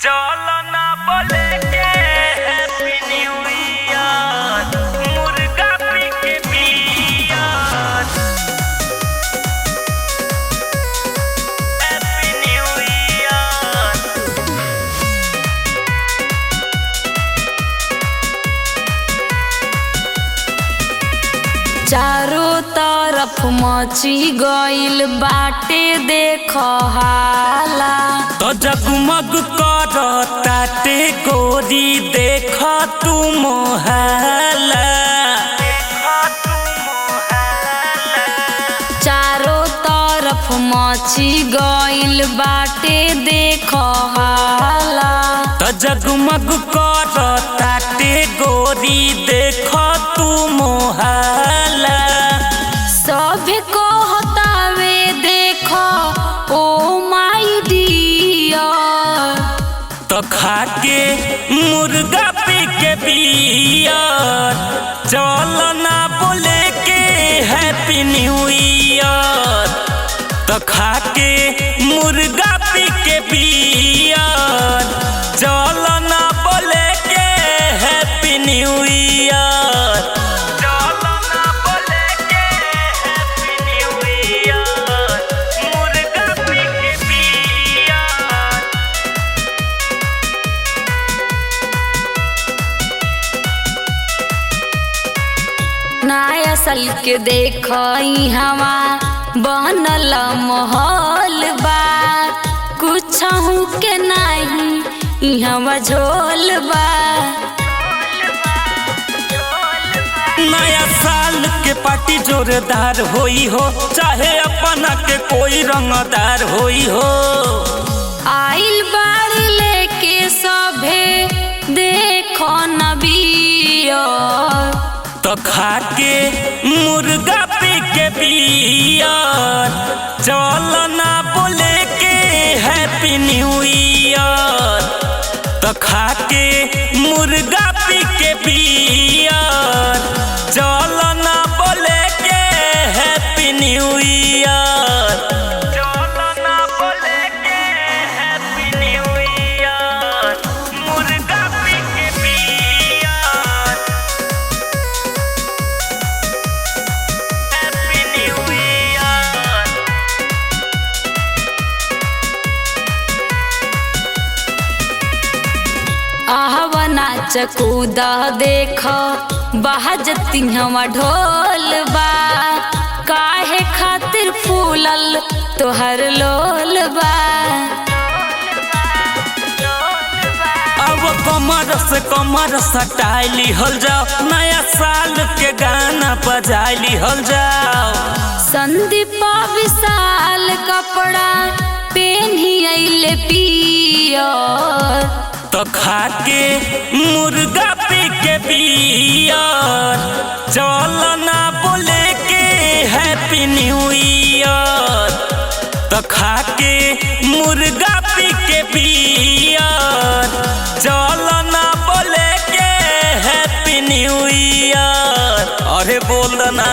चलो ना बोले के हैप्पी न्यू ईयर, मुर्गा पी के बियर। Happy new year. चारों तरफ मची गइल बाटे देख हाला। तो जगमग करताटे गोरी देख तू मोहल्ला। चारों तरफ मची गइल बाटे देख हाला। तो जगमग करताटे गोरी देख तू मोहल्ला। सभे कहतावे देख ओ माय डियर। तो खाके मुर्गा पी के बियर। चलो ना बोले के हैप्पी न्यू ईयर। तो खाके मुर्गा पी के बियर। चलो ना बोले के हैप्पी न्यू ईयर। चलो ना बोले के हैप्पी न्यू ईयर, मुर्गा पी के बियर। नया साल के देख हवा बनल माहौल बा। कुछ के नहीं इहवा झोल बा। नया साल के पार्टी जोरदार होई हो, चाहे अपना के कोई रंगदार होई हो। आइल बाड़ी लेके सभे देखो नबियर। तो खाके मुर्गा पी के बियर। चलो ना बोले के हैप्पी न्यू ईयर। तो खाके मुर्गा पी के बियर। चलो ना बोले के हैप्पी न्यू ईयर। चलो ना बोले के हैप्पी न्यू ईयर, मुर्गा पी के बियर। Happy new year. आहवना चकूदा देख बहजती हवा ढोल बा। काहे खातिर फूलल तोहर लोल बा। अब कमर से कमर सटाई लिहल जाओ, नया साल के गाना बजाई लिहल जाओ। संदीप विशाल कपड़ा पेन्ही अइले पियर। तो खाके मुर्गा पी के बियर। चलो ना बोले के हैप्पी न्यू ईयर। तो खाके मुर्गा पी के बियर। चलो ना बोले के हैप्पी न्यू ईयर। अरे बोल ना।